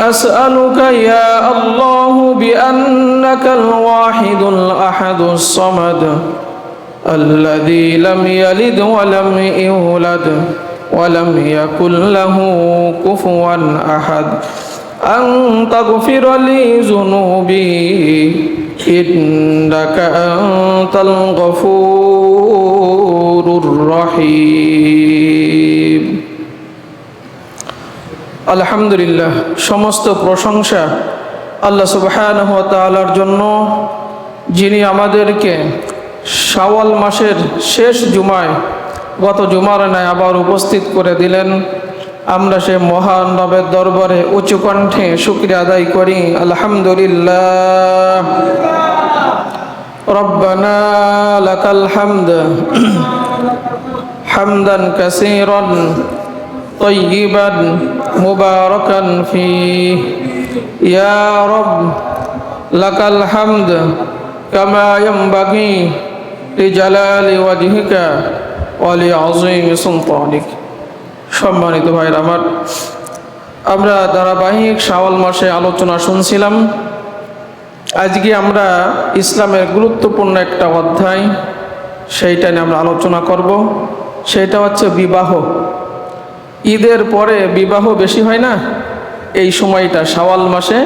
أسألك يا الله بأنك الواحد الأحد الصمد الذي لم يلد ولم يولد ولم يكن له كفوا أحد أن تغفر لي ذنوبي إنك أنت الغفور الرحيم আলহামদুলিল্লাহ, সমস্ত প্রশংসা আল্লাহ সুবহানাহু ওয়া তাআলার জন্য, যিনি আমাদেরকে শাওয়াল মাসের শেষ জুমায় গত জুমার ন্যায় আবার উপস্থিত করে দিলেন। আমরা সে মহান রবের দরবারে উঁচু কণ্ঠে শুকরিয়া আদায় করি। আলহামদুলিল্লাহ। রব্বানা লাকাল হামদ হামদান কাসীরান طيبا مباركا فيه يا رب لك الحمد كما ينبغي لجلال وجهك ولعظيم سلطانك। সম্মানিত ভাইরা আমার, আমরা ধারাবাহিক শাওয়াল মাসে আলোচনা শুনছিলাম। আজকে আমরা ইসলামের গুরুত্বপূর্ণ একটা অধ্যায়, সেইটা নিয়ে আমরা আলোচনা করব। সেটা হচ্ছে বিবাহ। ঈদের পরে বিবাহ বেশি হয় না? এই সময়টা শাওয়াল মাসে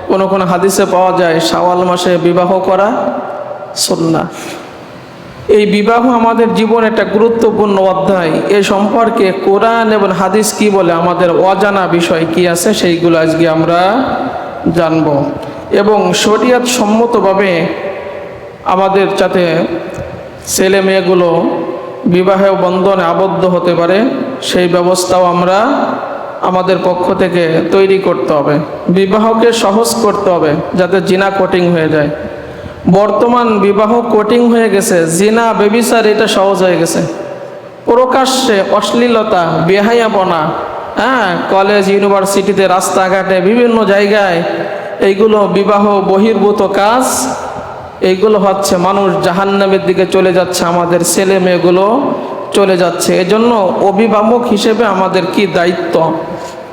কোনো কোনো হাদিসে পাওয়া যায় শাওয়াল মাসে বিবাহ করা সুন্নাহ। এই বিবাহ আমাদের জীবনে একটা গুরুত্বপূর্ণ অধ্যায়। এ সম্পর্কে কোরআন এবং হাদিস কি বলে, আমাদের অজানা বিষয় কি আছে, সেইগুলো আজকে আমরা জানব। এবং শরীয়ত সম্মতভাবে আমাদের যাতে ছেলে মেয়েগুলো বিবাহে বন্ধনে আবদ্ধ হতে পারে, সেই ব্যবস্থাও আমরা আমাদের পক্ষ থেকে তৈরি করতে হবে। বিবাহকে সহজ করতে হবে যাতে জিনা কোটিং হয়ে যায়। বর্তমান বিবাহ কোটিং হয়ে গেছে, জিনা বেবিচার এটা সহজ হয়ে গেছে। প্রকাশ্যে অশ্লীলতা, বেহায়াপনা, কলেজ ইউনিভার্সিটিতে, রাস্তাঘাটে, বিভিন্ন জায়গায় এইগুলো বিবাহ বহির্ভূত কাজ, এইগুলো হচ্ছে। মানুষ জাহান্নামের দিকে চলে যাচ্ছে, আমাদের ছেলে মেয়েগুলো চলে যাচ্ছে। এজন্য অভিভাবক হিসেবে আমাদের কি দায়িত্ব,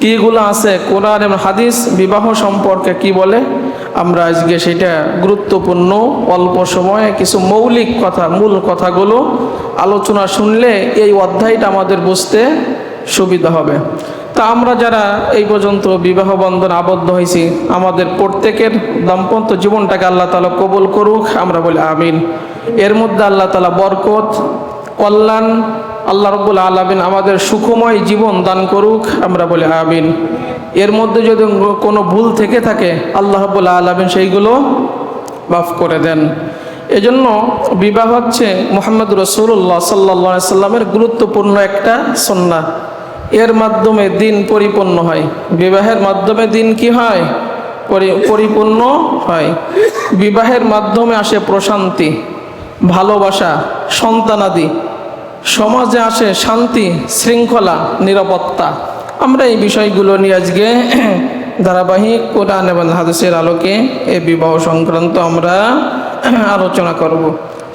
কিগুলো আছে, কোরআন এবং হাদিস বিবাহ সম্পর্কে কি বলে, আমরা আজকে সেটা গুরুত্বপূর্ণ অল্প সময়ে কিছু মৌলিক কথা, মূল কথাগুলো আলোচনা শুনলে এই অধ্যায়টা আমাদের বুঝতে সুবিধা হবে। তা আমরা যারা এই পর্যন্ত বিবাহ বন্ধন আবদ্ধ হয়েছি, আমাদের প্রত্যেকের দাম্পত্য জীবনটাকে আল্লাহ তাআলা কবুল করুক, আমরা বলি আমিন। এর মধ্যে আল্লাহ তাআলা বরকত, কল্যাণ, আল্লাহ রাব্বুল আলামিন আমাদের সুখময় জীবন দান করুক, আমরা বলি আমিন। এর মধ্যে যদি কোনো ভুল থেকে থাকে আল্লাহ রাব্বুল আলামিন সেইগুলো মাফ করে দেন। এজন্য বিবাহ হচ্ছে মুহাম্মদ রাসূলুল্লাহ সাল্লাল্লাহু আলাইহি সাল্লামের গুরুত্বপূর্ণ একটা সুন্নাহ। এর মাধ্যমে দিন পরিপূর্ণ হয়। বিবাহের মাধ্যমে দিন কি হয়? পরিপূর্ণ হয়। বিবাহের মাধ্যমে আসে প্রশান্তি, ভালোবাসা, সন্তানাদি। সমাজে আসে শান্তি, শৃঙ্খলা, নিরাপত্তা। আমরা এই বিষয়গুলো নিয়ে আজকে ধারাবাহিক কোরআন এবং হাদিসের আলোকে এই বিবাহ সংক্রান্ত আমরা আলোচনা করব।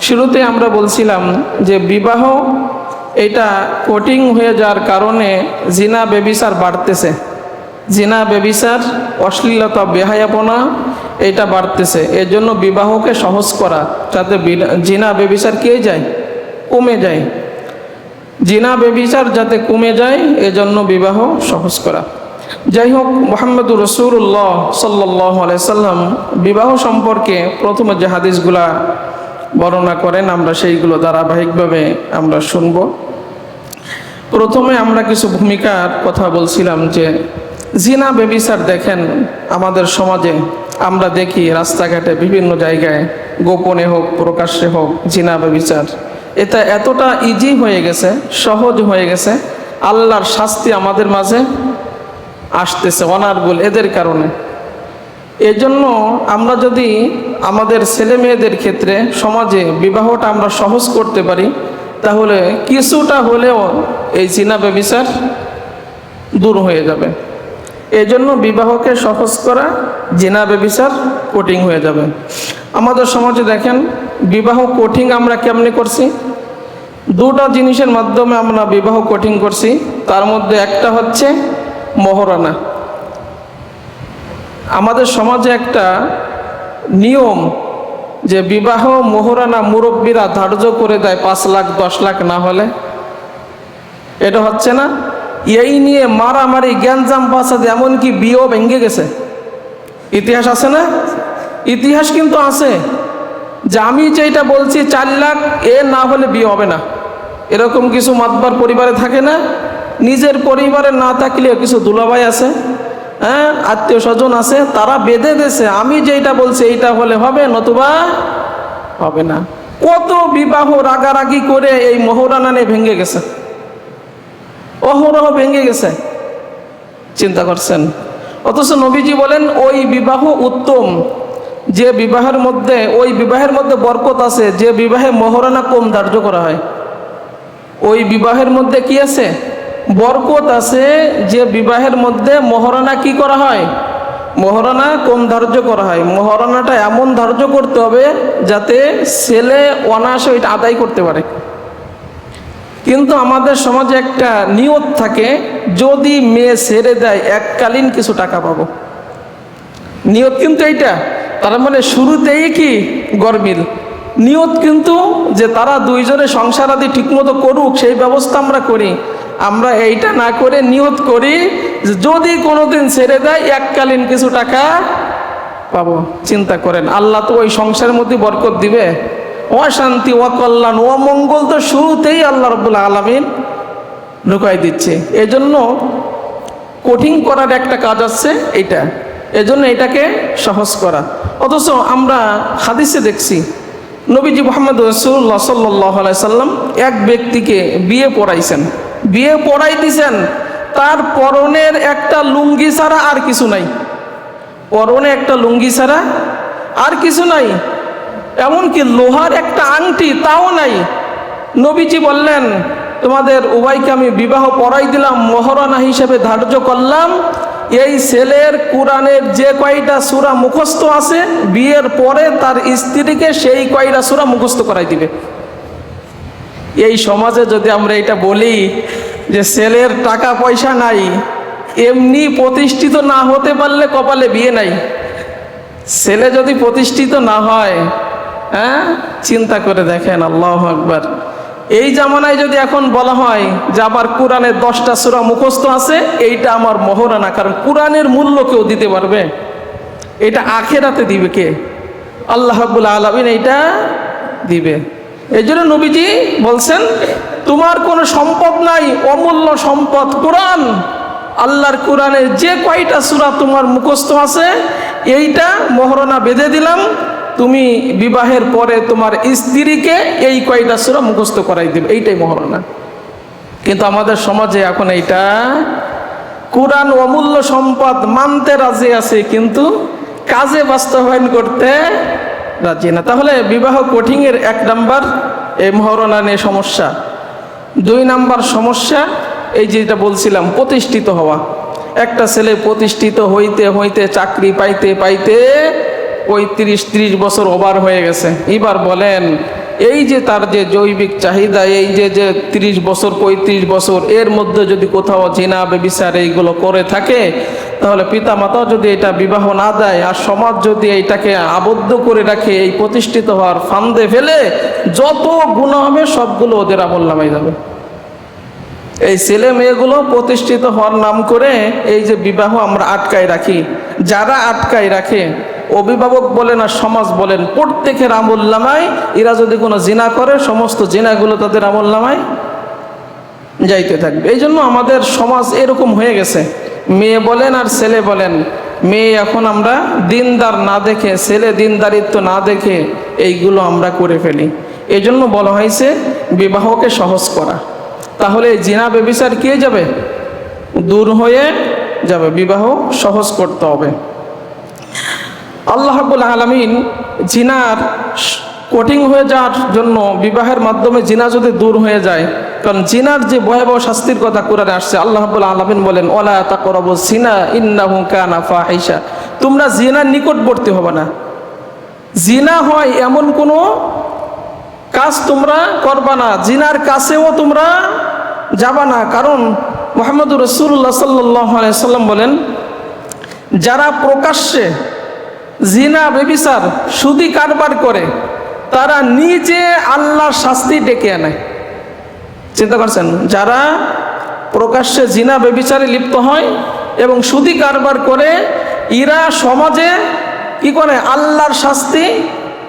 শুরুতে আমরা বলছিলাম যে বিবাহ এটা কোটিং হয়ে যাওয়ার কারণে জিনা বেবিচার বাড়তেছে। জিনা বেবিচার, অশ্লীলতা, বেহায়াপনা এটা বাড়তেছে। এর জন্য বিবাহকে সহজ করা, যাতে জিনা বেবিচার কে যায়, কমে যায়। জিনা বেবিচার যাতে কমে যায়, এজন্য বিবাহ সহজ করা। যাই হোক, মুহাম্মদুর রাসূলুল্লাহ সাল্লাল্লাহু আলাইহি সাল্লাম বিবাহ সম্পর্কে প্রথমে যে হাদিসগুলা বর্ণনা করেন, আমরা সেইগুলো ধারাবাহিকভাবে আমরা শুনব। প্রথমে আমরা কিছু ভূমিকার কথা বলছিলাম যে জিনা বেবিচার দেখেন আমাদের সমাজে আমরা দেখি, রাস্তাঘাটে বিভিন্ন জায়গায় গোপনে হোক প্রকাশ্যে হোক জিনা বেবিচার। এটা এতটা ইজি হয়ে গেছে, সহজ হয়ে গেছে, আল্লাহর শাস্তি আমাদের মাঝে আসতেছে অনার্গুল এদের কারণে। এজন্য আমরা যদি আমাদের ছেলে মেয়েদের ক্ষেত্রে সমাজে বিবাহটা আমরা সহজ করতে পারি, তাহলে কিছুটা হলেও এই জিনা বেবিচার দূর হয়ে যাবে। এজন্য বিবাহকে সহজ করা, জিনা বেবিচার কোটিং হয়ে যাবে। আমাদের সমাজে দেখেন বিবাহ কোটিং আমরা কেমনে করছি, দুটো জিনিসের মাধ্যমে আমরা বিবাহ কোটিং করছি। তার মধ্যে একটা হচ্ছে মহরানা। আমাদের সমাজে একটা নিয়ম যে বিবাহ মোহরানা মুরব্বীরা ধার্য করে দেয় 5 লাখ 10 লাখ না হলে, এটা হচ্ছে না। এই নিয়ে মারামারি গ্যাঞ্জাম ফাসাদ, এমনকি বিয়েও ভেঙে গেছে। ইতিহাস আছে না? ইতিহাস কিন্তু আছে যে আমি যেটা বলছি 4 লাখ এ না হলে বিয়ে হবে না, এরকম কিছু মাতবার পরিবারে থাকে না? নিজের পরিবারে না থাকলেও কিছু দুলাভাই আছে, হ্যাঁ, আত্মীয় স্বজন আছে, তারা বেঁধে দিয়েছে আমি যেটা বলছি এইটা হলে হবে, নতুবা হবে না। কত বিবাহ রাগারাগি করে এই মোহরানা নিয়ে ভেঙে গেছে, অহরহ ভেঙে গেছে, চিন্তা করছেন? অথচ নবীজি বলেন ওই বিবাহ উত্তম যে বিবাহের মধ্যে, ওই বিবাহের মধ্যে বরকত আছে যে বিবাহে মোহরানা কম ধার্য করা হয়। ওই বিবাহের মধ্যে কি আছে? বরকত আছে যে বিবাহের মধ্যে মোহরানা কি করা হয়? মোহরানা কম ধার্য করা হয়। মোহরানাটা এমন ধার্য করতে হবে যাতে ছেলে অনায়াসে ওইটা আদায় করতে পারে। কিন্তু আমাদের সমাজে একটা নিয়ত থাকে, যদি মেয়ে ছেড়ে দেয় এককালীন কিছু টাকা পাবো, নিয়ত কিন্তু এইটা। তার মানে শুরুতেই কি গরমিল নিয়ত, কিন্তু যে তারা দুইজনে সংসার আদি ঠিকমতো করুক সেই ব্যবস্থা আমরা করি। আমরা এইটা না করে নিয়ত করি যে যদি কোনোদিন ছেড়ে দেয় এককালীন কিছু টাকা পাবো। চিন্তা করেন, আল্লাহ তো ওই সংসারের মধ্যে বরকত দিবে। অশান্তি, অকল্যাণ, অমঙ্গল তো শুরুতেই আল্লাহ রাব্বুল আলামিন ঢুকাই দিচ্ছে। এজন্য কঠিন করার একটা কাজ আছে এইটা, এজন্য এটাকে সহজ করা। অথচ আমরা হাদিসে দেখছি নবীজি মুহাম্মদ রাসূলুল্লাহ সাল্লাল্লাহু আলাইহি সাল্লাম এক ব্যক্তিকে বিয়ে পড়াইছেন, বিয়ে পড়াই দিছেন, তার পরনের একটা লুঙ্গি ছাড়া আর কিছু নাই, পরনে একটা লুঙ্গি ছাড়া আর কিছু নাই, এমনকি লোহার একটা আংটি তাও নাই। নবীজি বললেন তোমাদের উভয়কে আমি বিবাহ পড়াই দিলাম, মোহরানা হিসেবে ধার্য করলাম এই ছেলের কোরআনের যে কয়টা সূরা মুখস্থ আছে বিয়ের পরে তার স্ত্রীকে সেই কয়টা সূরা মুখস্থ করাই দিবে। এই সমাজে যদি আমরা এটা বলি যে ছেলের টাকা পয়সা নাই, এমনি প্রতিষ্ঠিত না হতে পারলে কপালে বিয়ে নাই, ছেলে যদি প্রতিষ্ঠিত না হয়, হ্যাঁ, চিন্তা করে দেখেন, আল্লাহু আকবার। এই জামানায় যদি এখন বলা হয় যে আবার কোরআনের 10টা সূরা মুখস্থ আছে, এইটা আমার মোহরানা, কারণ কোরআনের মূল্য কেউ দিতে পারবে? এটা আখিরাতে দিবে কে? আল্লাহ রাব্বুল আলামিন এইটা দিবে। এই জন্য নবীজি বলছেন তোমার কোনো সম্পদ নাই, অমূল্য সম্পদ কোরআন। আল্লাহর কোরআনের যে কয়টা সূরা তোমার মুখস্থ আছে এইটা মোহরানা বেঁধে দিলাম, তুমি বিবাহের পরে তোমার স্ত্রীকে এই কয়টা সূরা মুখস্থ করাই দিবে, এইটাই মোহরানা। কিন্তু আমাদের সমাজে এখন এইটা, কোরআন অমূল্য সম্পদ মানতে রাজি আছে কিন্তু কাজে বাস্তবায়ন করতে রাজি না। তাহলে বিবাহ কঠিনের 1 নাম্বার এই মোহরানা নিয়ে সমস্যা। 2 নাম্বার সমস্যা এই যেটা বলছিলাম প্রতিষ্ঠিত হওয়া। একটা ছেলে প্রতিষ্ঠিত হইতে হইতে চাকরি পাইতে পাইতে 35-30 বছর ওভার হয়ে গেছে। এবার বলেন এই যে তার যে জৈবিক চাহিদা, এই যে 30 বছর 35 বছর এর মধ্যে যদি কোথাও জিনা ব্যভিচার এইগুলো করে থাকে, তাহলে পিতা মাতাও যদি এটা বিবাহ না দেয় আর সমাজ যদি এইটাকে আবদ্ধ করে রাখে, এই প্রতিষ্ঠিত হওয়ার ফান্দে ফেলে যত গুনাহ হবে সবগুলো ওদের আমলনামায় যাবে। এই ছেলে মেয়েগুলো প্রতিষ্ঠিত হওয়ার নাম করে এই যে বিবাহ আমরা আটকায় রাখি, যারা আটকায় রাখে, অভিভাবক বলেন আর সমাজ বলেন, প্রত্যেকের আমলনামায় এরা যদি কোনো জিনা করে সমস্ত জিনাগুলো তাদের আমলনামায় যাইতে থাকবে। এই জন্য আমাদের সমাজ এরকম হয়ে গেছে, মেয়ে বলেন আর ছেলে বলেন, মেয়ে এখন আমরা দিনদার না দেখে, ছেলে দিনদারিত্ব না দেখে এইগুলো আমরা করে ফেলি। এই জন্য বলা হয়েছে বিবাহকে সহজ করা, তাহলে জিনা ব্যভিচার কি যাবে? দূর হয়ে যাবে। বিবাহ সহজ করতে হবে। আল্লাহ রাব্বুল আলামিন জিনার কঠিন হয়ে যাওয়ার জন্য বিবাহের মাধ্যমে জিনা যদি দূর হয়ে যায়, কারণ জিনার যে ভয়াবহ শাস্তির কথা কোরআনে আসছে, আল্লাহ রাব্বুল আলামিন বলেন ওয়ালা তাকরাবুজ জিনা ইন্নাহু কানা ফাহিশা, তোমরা জিনার নিকটবর্তী হবে না। জিনা হয় এমন কোনো কাজ তোমরা করবা না, জিনার কাছেও তোমরা যাবা না। কারণ মুহাম্মদুর রাসূলুল্লাহ সাল্লাল্লাহু আলাইহি সাল্লাম বলেন যারা প্রকাশ্যে জিনা ব্যভিচার সুদি কারবার করে তারা নিজে আল্লাহর শাস্তি ডেকে আনে। চিন্তা করছেন, যারা প্রকাশ্যে জিনা ব্যভিচারে লিপ্ত হয় এবং সুদি কারবার করে এরা সমাজে কি করে আল্লাহর শাস্তি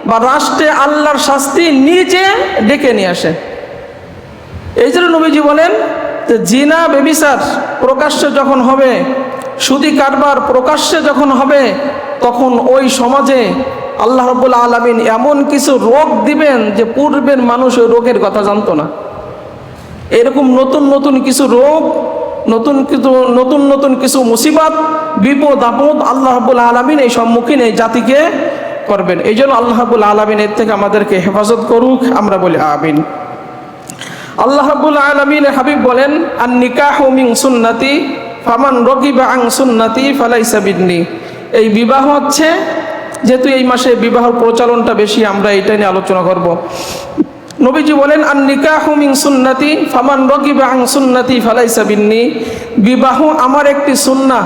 বা রাষ্ট্রে আল্লাহর শাস্তি নিজে ডেকে নিয়ে আসে। এই জন্য নবীজি বলেন যে জিনা ব্যভিচার প্রকাশ্যে যখন হবে, সুদি কারবার প্রকাশ্যে যখন হবে, তখন ওই সমাজে আল্লাহ রাব্বুল আলামিন এমন কিছু রোগ দিবেন যে পূর্বের মানুষ ওই রোগের কথা জানতো না। এরকম নতুন নতুন কিছু রোগ, নতুন নতুন কিছু মুসিবত, বিপদ আপদ আল্লাহ রাব্বুল আলামিন এই সম্মুখীন এই জাতিকে করবেন। এই জন্য আল্লাহ রাব্বুল আলামিন এর থেকে আমাদেরকে হেফাজত করুক, আমরা বলি আমিন। আল্লাহ রাব্বুল আলামিনের হাবিব বলেন, আন নিকাহু মিন সুন্নতি ফামান রাগিবা আন সুন্নতি ফালাইসা মিন্নি। এই বিবাহ হচ্ছে, যেহেতু এই মাসে বিবাহের প্রচলনটা বেশি, আমরা এটা নিয়ে আলোচনা করব। নবীজি বলেন, আন নিকাহু মিন সুন্নতি ফামান রাগিবা আন সুন্নতি ফালাইসা মিন্নি। বিবাহ আমার একটি সুন্নাহ,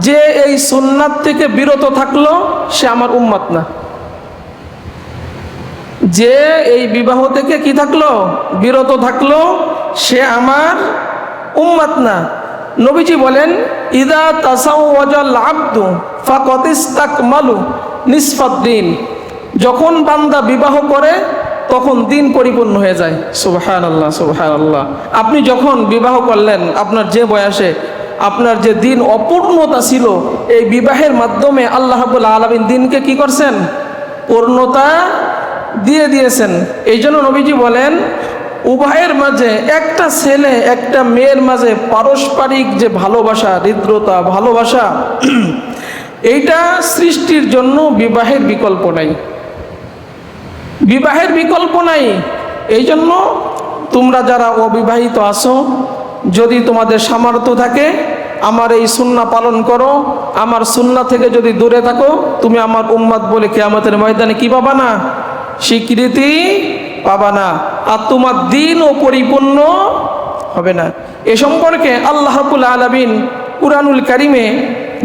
যে এই সুন্নাত থেকে বিরত থাকলো সে আমার উম্মত না। যে এই বিবাহ থেকে কি থাকলো, বিরত থাকলো, সে আমার উম্মত না। নবীজি বলেন, ইদা তাসাওয়াজাল আবদু ফাকাদ ইসতাকমালু নিসফাদ্দিন। যখন বান্দা বিবাহ করে তখন দিন পরিপূর্ণ হয়ে যায়। সুবহানাল্লাহ, সুবহানাল্লাহ। আপনি যখন বিবাহ করলেন, আপনার যে বয়সে আপনার যে দিন অপূর্ণতা ছিল, এই বিবাহের মাধ্যমে আল্লাহ রাব্বুল আলামিন দিনকে কি করছেন, পূর্ণতা দিয়ে দিয়েছেন। এই জন্য নবীজি বলেন, উভয়ের মাঝে, একটা ছেলে একটা মেয়ের মাঝে পারস্পরিক যে ভালোবাসা, হৃদ্রতা, ভালোবাসা, এইটা সৃষ্টির জন্য বিবাহের বিকল্প নাই, বিবাহের বিকল্প নাই। এই জন্য তোমরা যারা অবিবাহিত আছো, যদি তোমাদের সামর্থ্য থাকে আমার এই সুন্নাহ পালন করো, আমার সুন্নাহ থেকে যদি দূরে থাকো, তুমি আমার উম্মত বলে কিয়ামতের ময়দানে কি পাবা না, স্বীকৃতি পাবা না, আর তোমার দিনও পরিপূর্ণ হবে না। এ সম্পর্কে আল্লাহ রাব্বুল আলামিন কুরআনুল কারীমে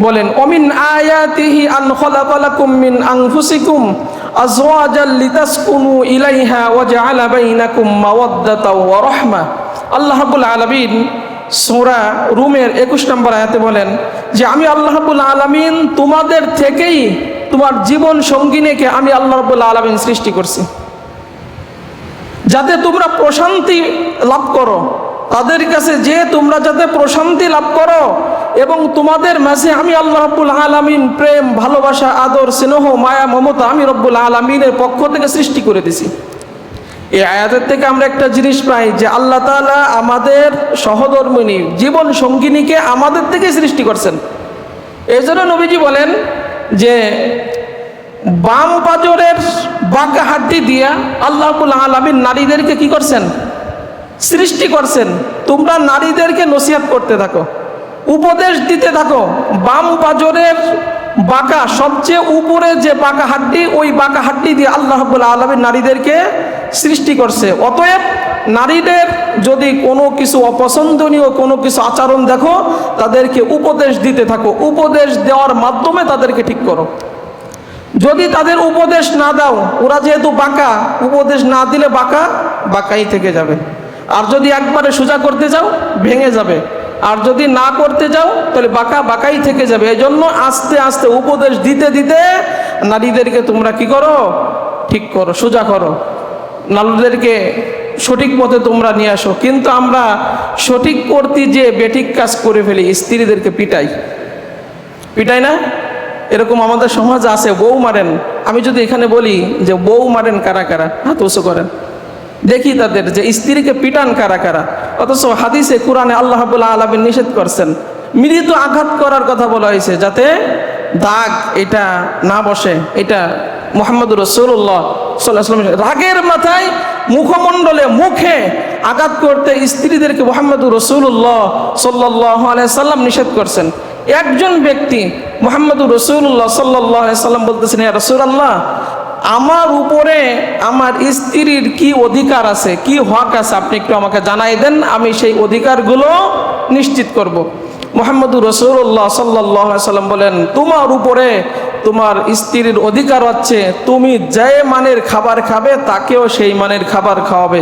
বলেন, অমিন আয়াতিহি আন খালাকা লাকুম মিন আনফুসিকুম আজওয়াজাল লিতাসকুনু ইলাইহা ওয়া জাআলা বাইনাকুম মাওয়াদ্দাতাও ওয়া রাহমা। আল্লাহ রাব্বুল আলামিন সূরা রুমের 21 নম্বর আয়াতে বলেন যে আমি আল্লাহ রাব্বুল আলামিন তোমাদের থেকেই তোমার জীবন সঙ্গিনীকে আমি আল্লাহ রাব্বুল আলামিন সৃষ্টি করছি, যাতে তোমরা প্রশান্তি লাভ করো, তাদের কাছে যে তোমরা যাতে প্রশান্তি লাভ করো, এবং তোমাদের মাঝে আমি আল্লাহ রাব্বুল আলামিন প্রেম, ভালোবাসা, আদর, স্নেহ, মায়া, মমতা আমি রব্বুল আলামিনের পক্ষ থেকে সৃষ্টি করে দিছি। এই আয়াতের থেকে আমরা একটা জিনিস পাই যে আল্লাহ তাআলা আমাদের সহধর্মিণী, জীবন সঙ্গিনীকে আমাদের থেকে সৃষ্টি করছেন। এই জন্য নবীজি বলেন যে বাম পাজরের বাঁকা হাড্ডি দিয়া আল্লাহ রাব্বুল আলামিন নারীদেরকে কি করছেন, সৃষ্টি করছেন। তোমরা নারীদেরকে নসিহত করতে থাকো, উপদেশ দিতে থাকো। বাম পাজরের বাঁকা সবচেয়ে উপরে যে বাঁকা হাড্ডি, ওই বাঁকা হাড্ডি দিয়ে আল্লাহ রাব্বুল আলামিন নারীদেরকে সৃষ্টি করছে। অতএব নারীদের যদি কোনো কিছু অপছন্দনীয় কোনো কিছু আচরণ দেখো, তাদেরকে উপদেশ দিতে থাকো, উপদেশ দেওয়ার মাধ্যমে তাদেরকে ঠিক করো। যদি তাদের উপদেশ না দাও, ওরা যেহেতু বাঁকা, উপদেশ না দিলে বাঁকা বাঁকাই থেকে যাবে। আর যদি একবারে সোজা করতে যাও, ভেঙে যাবে। আর যদি না করতে যাও, তাহলে বাঁকা বাঁকাই থেকে যাবে। এই জন্য আস্তে আস্তে উপদেশ দিতে দিতে নারীদেরকে তোমরা কি করো, ঠিক করো, সোজা করো, নারীদেরকে সঠিক পথে তোমরা নিয়ে আসো। কিন্তু আমরা সঠিক করতে যে বেঠিক কাজ করে ফেলি, স্ত্রীদেরকে পিটাই না? এরকম আমাদের সমাজ আছে, বউ মারেন। আমি যদি এখানে বলি যে বউ মারেন কারা কারা, হাত উঁচু করেন, দেখি তাদের যে স্ত্রীকে পিটান কারা কারা। অথচ হাদিসে কোরআনে আল্লাহ রাব্বুল আলামিন নিষেধ করছেন, মৃদু আঘাত করার কথা বলা হয়েছে, যাতে দাগ এটা না বসে। এটা মুহাম্মদুর রাসূলুল্লাহ সাল্লাল্লাহু আলাইহি ওয়াসাল্লাম রাগের মাথায় মুখমণ্ডলে, মুখে আঘাত করতে স্ত্রীদেরকে মুহাম্মদুর রাসূলুল্লাহ সাল্লাল্লাহু আলাইহি ওয়াসাল্লাম নিষেধ করছেন। একজন ব্যক্তি মুহাম্মদুর রাসূলুল্লাহ সাল্লাল্লাহু আলাইহি ওয়াসাল্লাম বলতেছেন, ইয়া রাসূলুল্লাহ, আমার উপরে আমার স্ত্রীর কি অধিকার আছে, কি হক আছে, আপনি একটু আমাকে জানাই দেন, আমি সেই অধিকারগুলো নিশ্চিত করব। মুহাম্মদুর রাসূলুল্লাহ সাল্লাল্লাহু আলাইহি সাল্লাম বলেন, তোমার উপরে তোমার স্ত্রীর অধিকার হচ্ছে তুমি যে মানের খাবার খাবে তাকেও সেই মানের খাবার খাওয়াবে,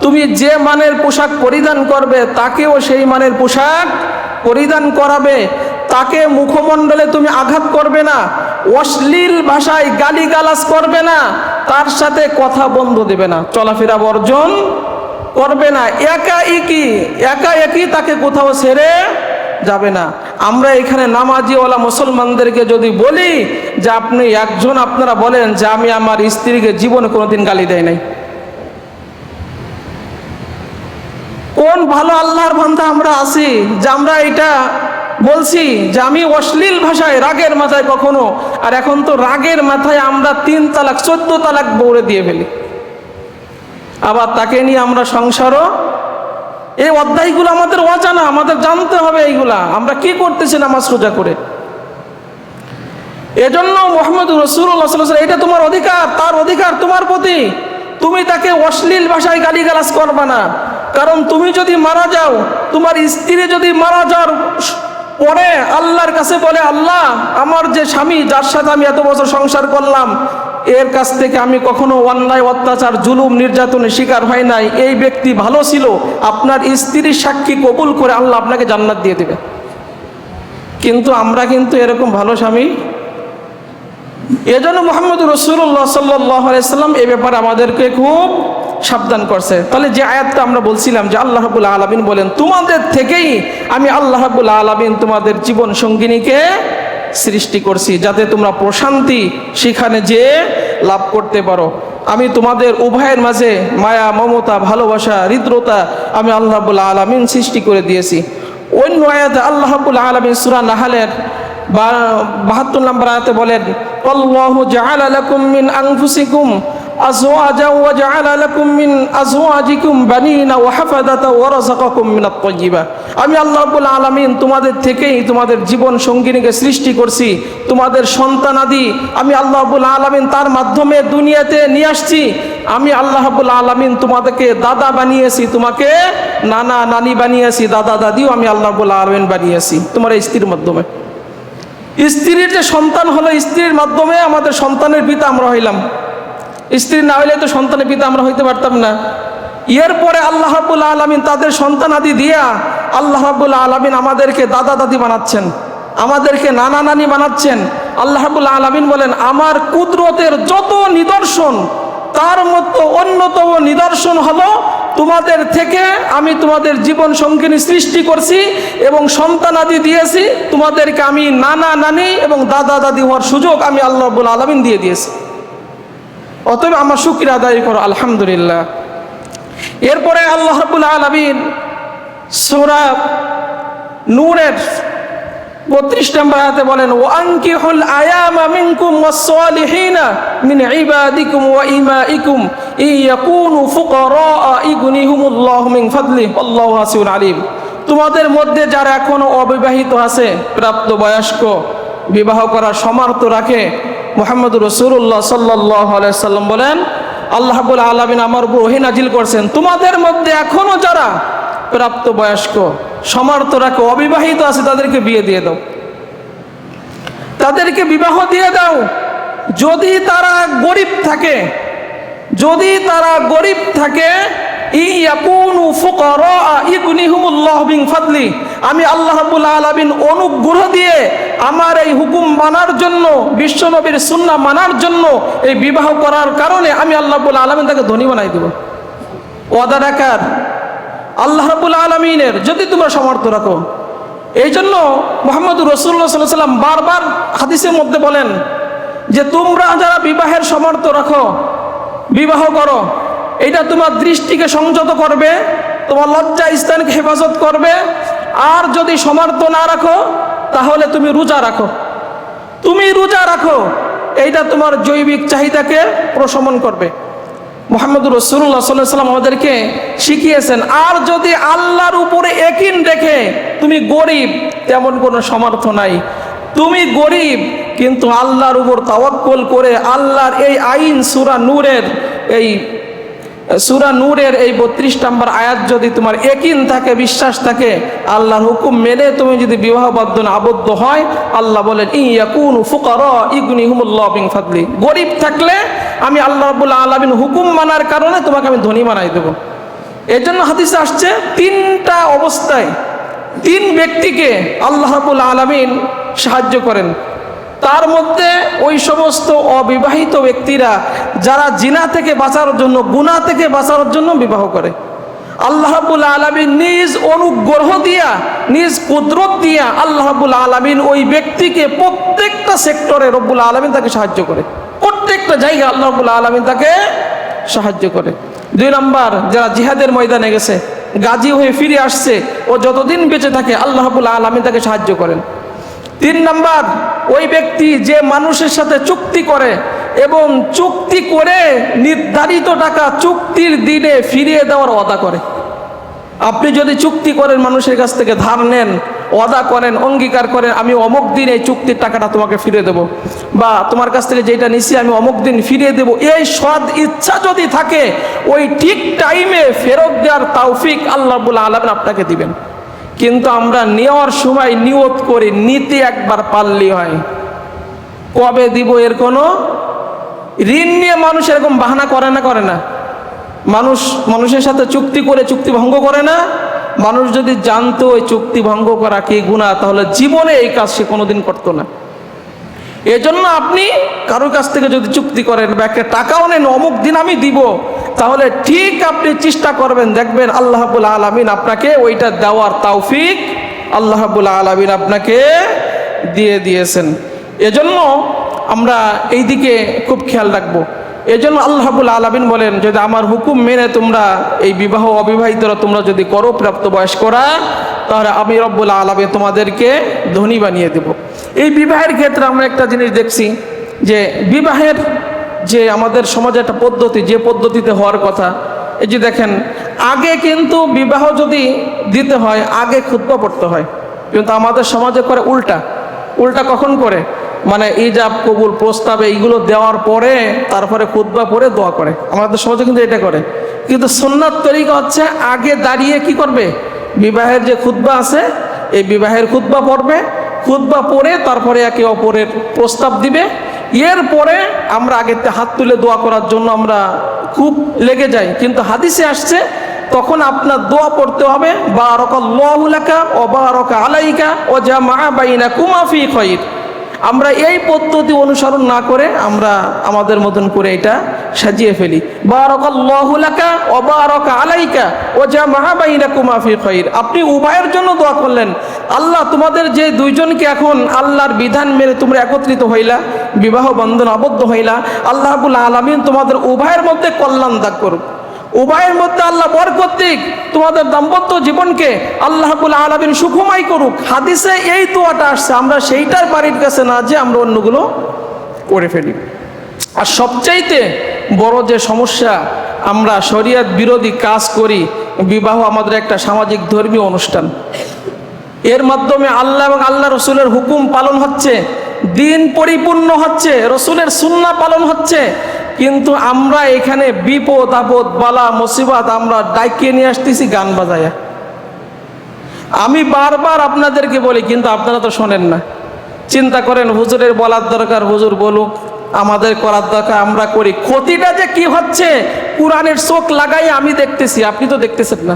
তুমি যে মানের পোশাক পরিধান করবে তাকেও সেই মানের পোশাক পরিধান করাবে, তাকে মুখমণ্ডলে তুমি আঘাত করবে না, অশ্লীল ভাষায় গালিগালাজ করবে না, তার সাথে কথা বন্ধ দেবে না, চলাফেরা বর্জন করবে না, একা একই তাকে কোথাও ছেড়ে যাবে না। আমরা এখানে নামাজিওয়ালা মুসলমানদেরকে যদি বলি যে আপনি একজন আপনারা বলেন যে আমি আমার স্ত্রীকে জীবনে কোনোদিন গালি দেয় নাই, কোন ভালো আল্লাহর বান্দা আমরা আছি যে আমরা এটা বলছি যে আমি অশ্লীল ভাষায় রাগের মাথায় কখনো, আর এখন তো রাগের মাথায় আমরা 3 তালাক 14 তালাক বউরে দিয়ে ফেলি, আবার তাকে নিয়ে আমরা সংসারও। এই অধ্যায়গুলো আমাদের অজানা, আমাদের জানতে হবে এইগুলা আমরা কি করতেছি নামাজ রোজা করে। এজন্য মুহাম্মদ রাসূলুল্লাহ সাল্লাল্লাহু আলাইহি ওয়াসাল্লাম, এটা তোমার অধিকার, তার অধিকার তোমার প্রতি, তুমি তাকে অশ্লীল ভাষায় গালিগালাজ করবা না। কারণ তুমি যদি মারা যাও, তোমার স্ত্রী যদি মারা যাওয়ার পরে আল্লাহর কাছে বলে, আল্লাহ আমার যে স্বামী যার সাথে আমি এত বছর সংসার করলাম এর কাছ থেকে আমি কখনো অন্যায় অত্যাচার জুলুম নির্যাতনের শিকার হয় নাই, এই ব্যক্তি ভালো ছিল, আপনার স্ত্রীর সাক্ষী কবুল করে আল্লাহ আপনাকে জান্নাত দিয়ে দেবে। কিন্তু আমরা কিন্তু এরকম ভালো স্বামী। এজন্য মুহাম্মদ রাসূলুল্লাহ সাল্লাল্লাহু আলাইহি সাল্লাম এই ব্যাপারে আমাদেরকে খুব সাবধান করছে। তাহলে যে আয়াতটা আমরা বলছিলাম যে আল্লাহ রাব্বুল আলামিন বলেন, তোমাদের থেকেই আমি আল্লাহ রাব্বুল আলামিন তোমাদের জীবন সঙ্গিনীকে সৃষ্টি করছি যাতে তোমরা প্রশান্তি সেখানে যে লাভ করতে পারো। আমি তোমাদের উভয়ের মাঝে মায়া মমতা ভালোবাসা হৃদ্রতা আমি আল্লাহ রাব্বুল আলামিন সৃষ্টি করে দিয়েছি। অন্য আয়াতে আল্লাহ রাব্বুল আলামিন সূরা নাহলের 72 নম্বর আয়াতে বলেন, আল্লাহু জাআলা লাকুম মিন আনফুসিকুম আজওয়াজান ওয়া জাআলা লাকুম মিন আজওয়াজিকুম বানিনা ওয়া হাফাদাতা ওয়া রাযাকাকুম মিনাত তাইয়্যিবাত। আমি আল্লাহ রাব্বুল আলামিন তোমাদের থেকেই তোমাদের জীবন সঙ্গিনীকে সৃষ্টি করছি, তোমাদের সন্তানাদি আমি আল্লাহ রাব্বুল আলামিন তার মাধ্যমে দুনিয়াতে নিয়ে আসছি। আমি আল্লাহ রাব্বুল আলামিন তোমাদেরকে দাদা বানিয়েছি, তোমাকে নানা নানি বানিয়েছি, দাদা দাদিও আমি আল্লাহ রাব্বুল আলামিন বানিয়েছি তোমার এই স্ত্রীর মাধ্যমে। স্ত্রীর যে সন্তান হলো, স্ত্রীর মাধ্যমে আমাদের সন্তানের পিতা আমরা হইলাম, স্ত্রী না হইলে তো সন্তানের পিতা আমরা হইতে পারতাম না। এরপরে আল্লাহ রাব্বুল আলামিন তাদের সন্তান আদি দিয়া আল্লাহ রাব্বুল আলামিন আমাদেরকে দাদা দাদি বানাচ্ছেন, আমাদেরকে নানা নানি বানাচ্ছেন। আল্লাহ রাব্বুল আলামিন বলেন, আমার কুদরতের যত নিদর্শন তার মধ্যে অন্যতম নিদর্শন হলো তোমাদের থেকে আমি তোমাদের জীবন সঙ্গিনী সৃষ্টি করছি এবং সন্তান আদি দিয়েছি, তোমাদেরকে আমি নানা নানি এবং দাদা দাদি হওয়ার সুযোগ আমি আল্লাহ রাব্বুল আলামিন দিয়ে দিয়েছি। অতএব আমার শুকরিয়া আদায় করো আলহামদুলিল্লাহ। এরপরে আল্লাহ রাব্বুল আলামিন সূরা নূরের 32 নম্বর আয়াতে বলেন, ওয়ানকিহুল আয়ামা মিনকুম ওয়াস-সালিহিনা মিন ইবাদিকুম ওয়া ইমাইকুম ইয়াকুনু ফুকারা ইগনিহুমুল্লাহু মিন ফাদলিহি আল্লাহু ওয়াসিউন আলিম। তোমাদের মধ্যে যারা এখনো অবিবাহিত আছে, প্রাপ্তবয়স্ক, বিবাহ করার সামর্থ্য রাখে, মুহাম্মদ রাসূলুল্লাহ সাল্লাল্লাহু আলাইহি সাল্লাম বলেন, আল্লাহ রাব্বুল আলামিন আমার উপর ওহী নাজিল করছেন, তোমাদের মধ্যে এখনো যারা প্রাপ্তবয়স্ক সামর্থ্য রাখে অবিবাহিত আছে তাদেরকে বিয়ে দিয়ে দাও, তাদেরকে বিবাহ দিয়ে দাও। যদি তারা গরিব থাকে, যদি তারা গরিব থাকে, ইয়াকুনু ফুকারা ইগনিহুমুল্লাহু মিন ফাদলি, আমি আল্লাহ রাব্বুল আলামিন অনুগ্রহ দিয়ে আমার এই হুকুম মানার জন্য, বিশ্বনবীর সুন্নাহ মানার জন্য এই বিবাহ করার কারণে আমি আল্লাহ রাব্বুল আলামিন তাকে ধনী বানাই দেব। ওয়াদা রাখার আল্লাহ রাব্বুল আলামিনের যদি তোমরা সামর্থ্য রাখো। এই জন্য মুহাম্মদ রাসূলুল্লাহ সাল্লাল্লাহু আলাইহি ওয়াসাল্লাম বারবার হাদিসের মধ্যে বলেন যে তোমরা যারা বিবাহের সামর্থ্য রাখো বিবাহ করো, এটা তোমার দৃষ্টিকে সংযত করবে, তোমার লজ্জা স্থানকে হেফাজত করবে। আর যদি সামর্থ্য না রাখো তাহলে তুমি রোজা রাখো, তুমি রোজা রাখো, এইটা তোমার জৈবিক চাহিদাকে প্রশমন করবে। মুহাম্মদ রাসূলুল্লাহ সাল্লাল্লাহু আলাইহি ওয়াসাল্লাম আমাদেরকে শিখিয়েছেন। আর যদি আল্লাহর উপরে ইয়াকিন রেখে তুমি গরিব, তেমন কোনো সামর্থ্য নাই, তুমি গরিব কিন্তু আল্লাহর উপর তাওয়াক্কুল করে আল্লাহর এই আইন সূরা নূরের সূরা নূরের এই 32 নম্বর আয়াত যদি তোমার ইয়াকিন থাকে, বিশ্বাস থাকে, আল্লাহর হুকুম মেনে তুমি যদি বিবাহ বন্ধনে আবদ্ধ হয়, আল্লাহ বলেন ইয়াকুনু ফুকারা ইগনিহুমুল্লাহু মিন ফাদলি, গরিব থাকলে আমি আল্লাহ রাব্বুল আলামিন হুকুম মানার কারণে তোমাকে আমি ধনী বানাই দেব। এই জন্য হাদিসে আসছে 3টা অবস্থায় 3 ব্যক্তিকে আল্লাহ রাব্বুল আলামিন সাহায্য করেন। তার মধ্যে ওই সমস্ত অবিবাহিত ব্যক্তিরা যারা জিনা থেকে বাঁচার জন্য, গুনাহ থেকে বাঁচার জন্য বিবাহ করে, আল্লাহ রাব্বুল আলামিন নিজ অনুগ্রহ দিয়া, নিজ কুদরত দিয়া আল্লাহ রাব্বুল আলামিন ওই ব্যক্তিকে প্রত্যেকটা সেক্টরে রব্বুল আলামিন তাকে সাহায্য করে, প্রত্যেকটা জায়গায় আল্লাহ রাব্বুল আলামিন তাকে সাহায্য করে। 2 নম্বর, যারা জিহাদের ময়দানে গেছে, গাজী হয়ে ফিরে আসছে, ও যতদিন বেঁচে থাকে আল্লাহ রাব্বুল আলামিন তাকে সাহায্য করেন। 3 নম্বর, ওই ব্যক্তি যে মানুষের সাথে চুক্তি করে এবং চুক্তি করে নির্ধারিত টাকা চুক্তির দিনে ফিরিয়ে দেওয়ার ওয়াদা করে। আপনি যদি চুক্তি করেন, মানুষের কাছ থেকে ধার নেন, ওয়াদা করেন, অঙ্গীকার করেন আমি অমুক দিন এই চুক্তির টাকাটা তোমাকে ফিরিয়ে দেব, বা তোমার কাছ থেকে যেটা নিছি আমি অমুক দিন ফিরিয়ে দেব, এই সৎ ইচ্ছা যদি থাকে ওই ঠিক টাইমে ফেরত দেওয়ার তৌফিক আল্লাহ রাব্বুল আলামিন আপনাকে দিবেন। কিন্তু আমরা নেওয়ার সময় নিয়ত করি, নিতে একবার পারলেই হয়, কবে দিব এর কোনো। ঋণ নিয়ে মানুষ এরকম বাহানা করে না। মানুষের সাথে চুক্তি করে চুক্তি ভঙ্গ করে না। মানুষ যদি জানতো ওই চুক্তি ভঙ্গ করা কি গুনাহ, তাহলে জীবনে এই কাজ সে কোনোদিন করতো না। এজন্য আপনি কারোর কাছ থেকে যদি চুক্তি করেন বা একটা টাকাও নেন অমুক দিন আমি দিব, তাহলে ঠিক আপনি চেষ্টা করবেন, দেখবেন আল্লাহ রাব্বুল আলামিন আপনাকে ওইটা দেওয়ার তৌফিক আল্লাহ রাব্বুল আলামিন আপনাকে দিয়ে দিয়েছেন। এজন্য আমরা এই দিকে খুব খেয়াল রাখবো। এজন্য আল্লাহ রাব্বুল আলামিন বলেন, যদি আমার হুকুম মেনে তোমরা এই বিবাহ অবিবাহিতরা তোমরা যদি করো প্রাপ্তবয়স্করা, তাহলে আমি রব্বুল আলামিন তোমাদেরকে ধনী বানিয়ে দেব। এই বিবাহের ক্ষেত্রে আমরা একটা জিনিস দেখছি যে বিবাহের যে আমাদের সমাজে একটা পদ্ধতি, যে পদ্ধতিতে হওয়ার কথা, এই যে দেখেন আগে কিন্তু বিবাহ যদি দিতে হয় আগে খুতবা পড়তে হয়, কিন্তু আমাদের সমাজে করে উল্টা কখন করে, মানে ইজাব কবুল প্রস্তাবে এইগুলো দেওয়ার পরে তারপরে খুতবা পড়ে দোয়া করে। আমাদের সমাজে কিন্তু এটা করে, কিন্তু সুন্নাত তরিকা হচ্ছে আগে দাঁড়িয়ে কি করবে, বিবাহের যে খুতবা আছে এই বিবাহের খুতবা পড়বে, খুতবা পড়ে তারপরে একে অপরের প্রস্তাব দিবে। এরপরে আমরা আগেতে হাত তুলে দোয়া করার জন্য আমরা খুব লেগে যাই, কিন্তু হাদিসে আসছে তখন আপনার দোয়া পড়তে হবে বারাকাল্লাহু লাকা ওয়া বারাকা আলাইকা ওয়া জামাআ বাইনাকুমা ফি খায়র। আমরা এই পদ্ধতি অনুসরণ না করে আমরা আমাদের মতন করে এটা সাজিয়ে ফেলি, বারাকাল্লাহু লাকা ওয়া বারাকা আলাইকা ওয়া জামাআ বাইনাকুমা ফি খায়র। আপনি উভয়ের জন্য দোয়া করলেন, আল্লাহ তোমাদের যে দুইজনকে এখন আল্লাহর বিধান মেনে তোমরা একত্রিত হইলা, বিবাহ বন্ধন আবদ্ধ হইলা, আল্লাহ রাব্বুল আলামিন তোমাদের উভয়ের মধ্যে কল্যাণ দান করুক, উভয়ের মধ্যে আল্লাহ বরকত দিক, তোমাদের দাম্পত্য জীবনকে আল্লাহ রাব্বুল আলামিন সুখময় করুক। হাদিসে এই দোয়াটা আসছে, আমরা সেইটার বাড়ির কাছে না যে আমরা অন্যগুলো করে ফেলি। আর সবচাইতে বড় যে সমস্যা, আমরা শরিয়ত বিরোধী কাজ করি। বিবাহ আমাদের একটা সামাজিক ধর্মীয় অনুষ্ঠান, এর মাধ্যমে আল্লাহ এবং আল্লাহ রসুলের হুকুম পালন হচ্ছে, দিন পরিপূর্ণ হচ্ছে, রসুলের সুন্নাহ পালন হচ্ছে, কিন্তু আমরা এখানে বিপদ আপদ বালা মুসিবত আমরা ডাইকে নিয়ে আসতেছি গান বাজায়া। আমি বারবার আপনাদেরকে বলি, কিন্তু আপনারা তো শোনেন না। চিন্তা করেন, হুজুরের বলার দরকার, হুজুর বলুক, আমাদের করার দরকার আমরা করি। ক্ষতিটা যে কি হচ্ছে কোরআনের চোখ লাগাই আমি দেখতেছি, আপনি তো দেখতেছেন না।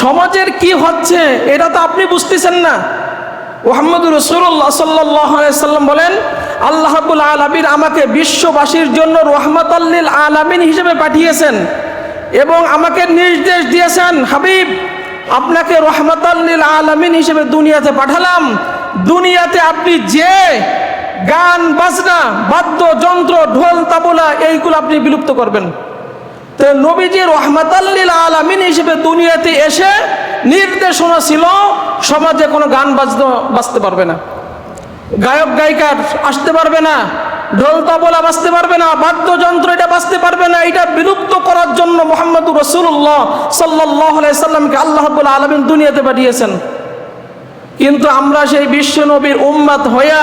সমাজের কি হচ্ছে এটা তো আপনি বুঝতেছেন না। মুহাম্মদুর রাসূলুল্লাহ সাল্লাল্লাহু আলাইহি সাল্লাম বলেন, আল্লাহ রাব্বুল আলামিন আমাকে বিশ্ববাসীর জন্য রাহমাতাল লিল আলামিন হিসেবে পাঠিয়েছেন এবং আমাকে নির্দেশ দিয়েছেন, হাবিব আপনাকে রাহমাতাল লিল আলামিন হিসেবে দুনিয়াতে পাঠালাম। দুনিয়াতে আপনি যে গান বাজনা বাদ্যযন্ত্র ঢোল তাবলা এইগুলো আপনি বিলুপ্ত করবেন। তো নবীজি রাহমাতাল লিল আলামিন হিসেবে দুনিয়াতে এসে নির্দেশনা ছিল সমাজে কোনো গান বাজতে পারবে না, গায়ক গায়িকা আসতে পারবে না, ঢোল তাবলা বাজতে পারবে না, বাদ্যযন্ত্র এটা বাজতে পারবে না। এটা বিলুপ্ত করার জন্য মুহাম্মদুর রাসূলুল্লাহ সাল্লাল্লাহু আলাইহি সাল্লামকে আল্লাহ রাব্বুল আলামিন দুনিয়াতে পাঠিয়েছেন। কিন্তু আমরা সেই বিশ্ব নবীর উম্মত হইয়া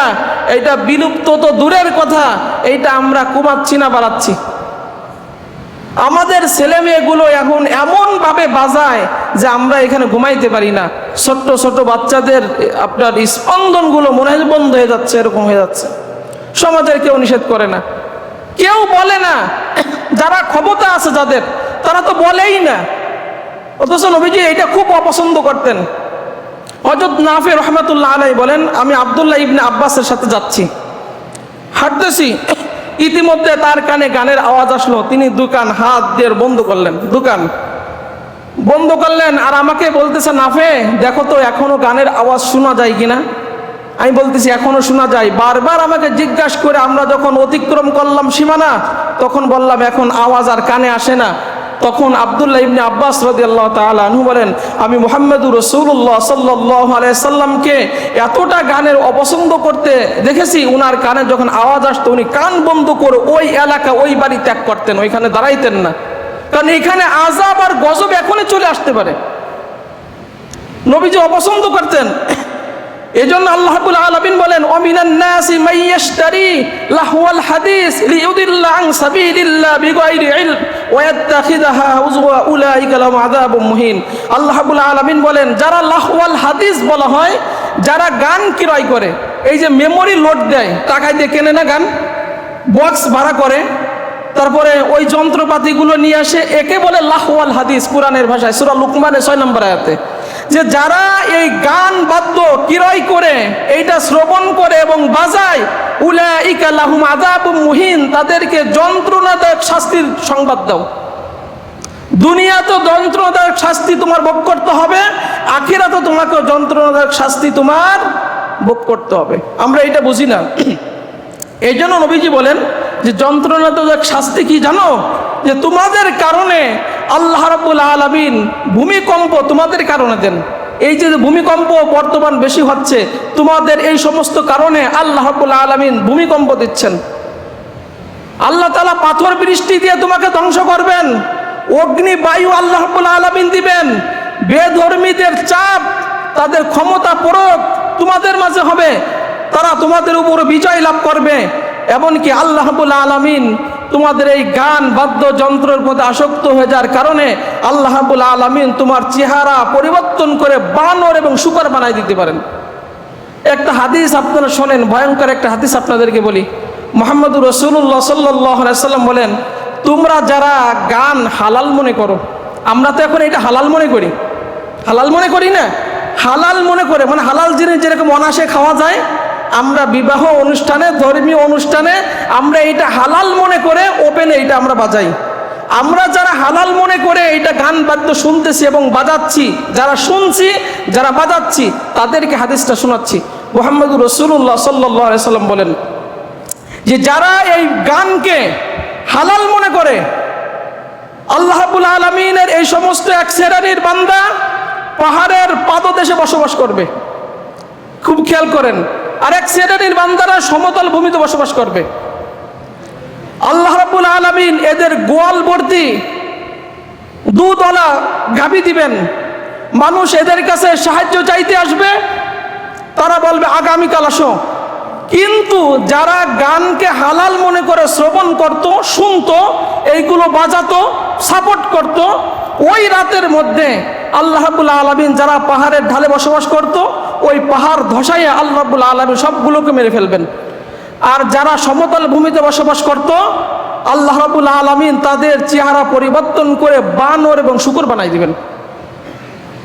এটা বিলুপ্ত তো দূরের কথা, এইটা আমরা কুমাচ্ছি না বাড়াচ্ছি। আমাদের ছেলে মেয়েগুলো এখন এমনভাবে বাজায় যে আমরা এখানে ঘুমাইতে পারি না। ছোট্ট ছোট্ট বাচ্চাদের আপনার স্পন্দনগুলো মনে হয় বন্ধ হয়ে যাচ্ছে, এরকম হয়ে যাচ্ছে। সমাজের কেউ নিষেধ করে না, কেউ বলে না। যারা ক্ষমতা আছে যাদের, তারা তো বলেই না। অথচ নবীজি এটা খুব অপছন্দ করতেন। হযরত নাফি রহমাতুল্লাহ আলাইহি বলেন, আমি আব্দুল্লাহ ইবনে আব্বাসের সাথে যাচ্ছি, হাঁটতেছি, ইতিমধ্যে তার কানে গানের আওয়াজ আসলো। তিনি দোকান হাত দিয়ে বন্ধ করলেন, দোকান বন্ধ করলেন, আর আমাকে বলতেছে, নাফে দেখো তো এখনো গানের আওয়াজ শোনা যায় কিনা। আমি বলতেছি এখনো শোনা যায়। বারবার আমাকে জিজ্ঞাসা করে আমরা যখন অতিক্রম করলাম সীমানা, তখন বললাম এখন আওয়াজ আর কানে আসে না। তখন আব্দুল্লাহ ইবনে আব্বাস রাদিয়াল্লাহু তাআলা আনহু বলেন, আমি মুহাম্মদুর রাসূলুল্লাহ সাল্লাল্লাহু আলাইহি সাল্লামকে এতটা গানের অপছন্দ করতে দেখেছি, উনার কানে যখন আওয়াজ আসতো উনি কান বন্ধ করে ওই এলাকা ওই বাড়ি ত্যাগ করতেন, ওইখানে দাঁড়াইতেন না। কারণ এখানে আযাব আর গজব এখনই চলে আসতে পারে। নবীজি অপছন্দ করতেন। এজন্য আল্লাহ রাব্বুল আলামিন বলেন, ওয়ামিনান নাসি মাইয়াশতারি লাহওয়াল হাদিস লিইউদিল্লা আন সাবিলিল্লাহ বিগাইরি ইলম ওয়া ইয়াত্তাখিযাহা হুজওয়া উলাইকা লাহুম আযাবুম মুহিন। আল্লাহ রাব্বুল আলামিন বলেন, যারা লাহওয়াল হাদিস বলা হয়, যারা গান ক্রয় করে, এই যে মেমোরি লোড দেয়, টাকায় দিয়ে কেনে না গান, বক্স ভাড়া করে, তারপরে ওই যন্ত্রপাতিগুলো নিয়ে আসে, একে বলে লাহওয়াল হাদিস। কোরআনের ভাষায় সূরা লুকমানের 6 নম্বর আয়াতে, যে যারা এই গান বাদ্য ক্রয় করে, এইটা শ্রবণ করে এবং বাজায়, উলাইকা লাহুম আযাবুম মুহিন, তাদেরকে যন্ত্রণাদায়ক শাস্তির সংবাদ দাও। দুনিয়াতে যন্ত্রণাদায়ক শাস্তি তোমার ভোগ করতে হবে, আখিরাতে তোমাকে যন্ত্রণাদায়ক শাস্তি তোমার ভোগ করতে হবে। আমরা এটা বুঝি না। এই জন্য নবীজি বলেন যে যন্ত্রণাদায়ক শাস্তি কি জানো? যে তোমাদের কারণে আল্লাহ রাব্বুল আলামিন ভূমিকম্প তোমাদের কারণে দেন। এই যে ভূমিকম্প বর্তমান বেশি হচ্ছে, তোমাদের এই সমস্ত কারণে আল্লাহ রাব্বুল আলামিন ভূমিকম্প দিচ্ছেন। আল্লাহ তাআলা পাথর বৃষ্টি দিয়ে তোমাকে ধ্বংস করবেন, অগ্নি বায়ু আল্লাহ রাব্বুল আলামিন দিবেন, বেধর্মীদের চাপ, তাদের ক্ষমতা প্রয়োগ তোমাদের মাঝে হবে, তারা তোমাদের উপর বিজয় লাভ করবে। এমনকি আল্লাহ রাব্বুল আলামিন তোমাদের এই গান বাদ্য যন্ত্রের প্রতি আসক্ত হয়ে যাওয়ার কারণে আল্লাহ রাব্বুল আলামিন তোমার চেহারা পরিবর্তন করে বানর এবং শূকর বানাই দিতে পারেন। একটা হাদিস আপনারা শোনেন, ভয়ঙ্কর একটা হাদিস আপনাদেরকে বলি। মুহাম্মদুর রাসূলুল্লাহ সাল্লাল্লাহু আলাইহি ওয়াসাল্লাম বলেন, তোমরা যারা গান হালাল মনে করো, আমরা তো এখন এটা হালাল মনে করি, হালাল মনে করি না, হালাল মনে করে মানে হালাল জিনিস যেরকম অনায়াসে খাওয়া যায়, আমরা বিবাহ অনুষ্ঠানে, ধর্মীয় অনুষ্ঠানে আমরা এটা হালাল মনে করে ওপেনে এটা আমরা বাজাই। আমরা যারা হালাল মনে করে এটা গান বাদ্য শুনতেছি এবং বাজাচ্ছি, যারা শুনছি যারা বাজাচ্ছি, তাদেরকে হাদিসটা শোনাচ্ছি। মুহাম্মদুর রাসূলুল্লাহ সাল্লাল্লাহু আলাইহি সাল্লাম বলেন যে যারা এই গানকে হালাল মনে করে, আল্লাহ রাব্বুল আলামিনের এই সমস্ত এক শ্রেণীর বান্দা পাহাড়ের পাদদেশে বসবাস করবে। খুব খেয়াল করেন। আর এক শ্রেণীর বান্দারা সমতল ভূমিতে বসবাস করবে। আল্লাহ রাব্বুল আলামিন এদের গোয়াল ভর্তি দুধওয়ালা গাভী দিবেন। মানুষ এদের কাছে সাহায্য চাইতে আসবে, তারা বলবে আগামীকাল আসো। কিন্তু যারা গানকে হালাল মনে করে শ্রবণ করত, শুনতো, এইগুলো বাজাতো, সাপোর্ট করত, ওই রাতের মধ্যে আল্লাহ রাব্বুল আলামিন যারা পাহাড়ের ঢালে বসবাস করত, ওই পাহাড় ধসাইয়া আল্লাহ রাব্বুল আলামিন সবগুলোকে মেরে ফেলবেন। আর যারা সমতল ভূমিতে বসবাস করত, আল্লাহ রাব্বুল আলামিন তাদের চেহারা পরিবর্তন করে বানর এবং শূকর বানাই দিবেন।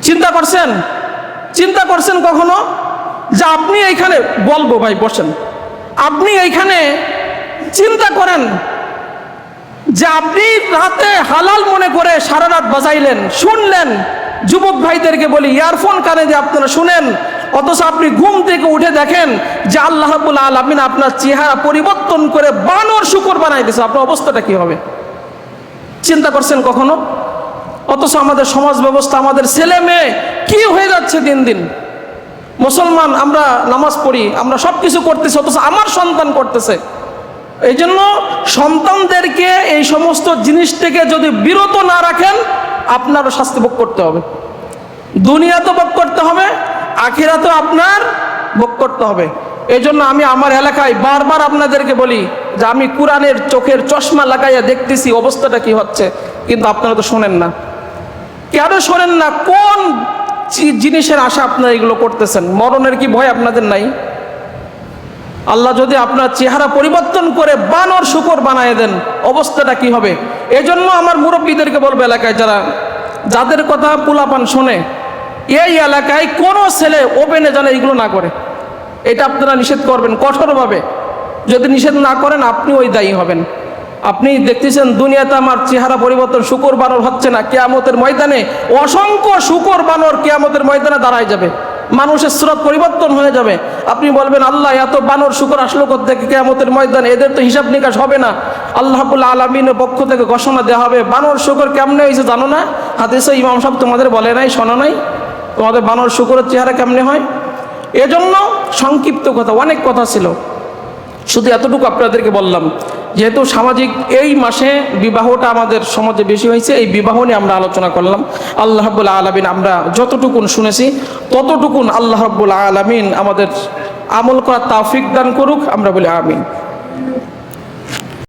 চিন্তা করছেন? চিন্তা করছেন কখনো যে আপনি এইখানে, বলবো ভাই বসেন, আপনি এইখানে চিন্তা করেন যে আপনি রাতে হালাল মনে করে সারা রাত বাজাইলেন, শুনলেন। যুবক ভাইদেরকে বলি, ইয়ারফোন কানে দিয়ে আপনারা শুনেন, অথচ আপনি ঘুম থেকে উঠে দেখেন যে আল্লাহ রাব্বুল আলামিন আপনার চেহারা পরিবর্তন করে বানর শূকর বানাই দিয়েছে। আপনার অবস্থাটা কি হবে? চিন্তা করছেন কখনো? অথচ আমাদের সমাজ ব্যবস্থা, আমাদের ছেলে মেয়ে কি হয়ে যাচ্ছে দিন দিন। মুসলমান, আমরা নামাজ পড়ি, আমরা সব কিছু করতেছি, অথচ আমার সন্তান করতেছে। এই জন্য সন্তানদেরকে এই সমস্ত জিনিস থেকে যদি বিরত না রাখেন, আপনারও শাস্তি ভোগ করতে হবে। দুনিয়াতে ভোগ করতে হবে, আখিরাতেও আপনার ভোগ করতে হবে। এই জন্য আমি আমার এলাকায় বারবার আপনাদেরকে বলি, যে আমি কোরআনের চোখের চশমা লাগাইয়া দেখতেছি অবস্থাটা কি হচ্ছে, কিন্তু আপনারা তো শোনেন না। কেন শোনেন না? কোন জিনিসের আশা আপনারা এগুলো করতেছেন? মরণের কি ভয় আপনাদের নাই? আল্লাহ যদি আপনার চেহারা পরিবর্তন করে বানর শুকর বানায় দেন, অবস্থাটা কি হবে? এজন্য আমার মুরব্বীদেরকে বলবো, এলাকায় যাদের কথা পোলাপান শোনে, এই এলাকায় কোনো ছেলে ওপেনে যেন এগুলো না করে। এটা আপনারা নিষেধ করবেন কঠোরভাবে। যদি নিষেধ না করেন আপনি ওই দায়ী হবেন। আপনি দেখতেছেন দুনিয়াতে আমার চেহারা পরিবর্তন, শুকর বানর হচ্ছে না, কিয়ামতের ময়দানে অসংখ্য শুকর বানর কিয়ামতের ময়দানে দাঁড়ায় যাবে, মানুষের সুরত পরিবর্তন হয়ে যাবে। আপনি বলবেন, আল্লাহ এত বানর শুকর আসলো কোত্থেকে কিয়ামতের ময়দানে? এদের তো হিসাব নিকাশ হবে না। আল্লাহ রাব্বুল আলামিনের পক্ষ থেকে ঘোষণা দেওয়া হবে, বানর শুকর কেমনে হয়েছে জানো না? হাদিসে ইমাম সাহেব তোমাদের বলে নাই, শোনা নাই? তোমাদের বানর শুকরের চেহারা কেমনে হয়? এজন্য সংক্ষিপ্ত কথা, অনেক কথা ছিল, শুধু এতটুকু আপনাদেরকে বললাম। যেহেতু সামাজিক এই মাসে বিবাহটা আমাদের সমাজে বেশি হয়েছে, এই বিবাহ নিয়ে আমরা আলোচনা করলাম। আল্লাহ রাব্বুল আলামিন আমরা যতটুকুন শুনেছি ততটুকুন আল্লাহ রাব্বুল আলামিন আমাদের আমল করার তৌফিক দান করুক, আমরা বলি আমিন।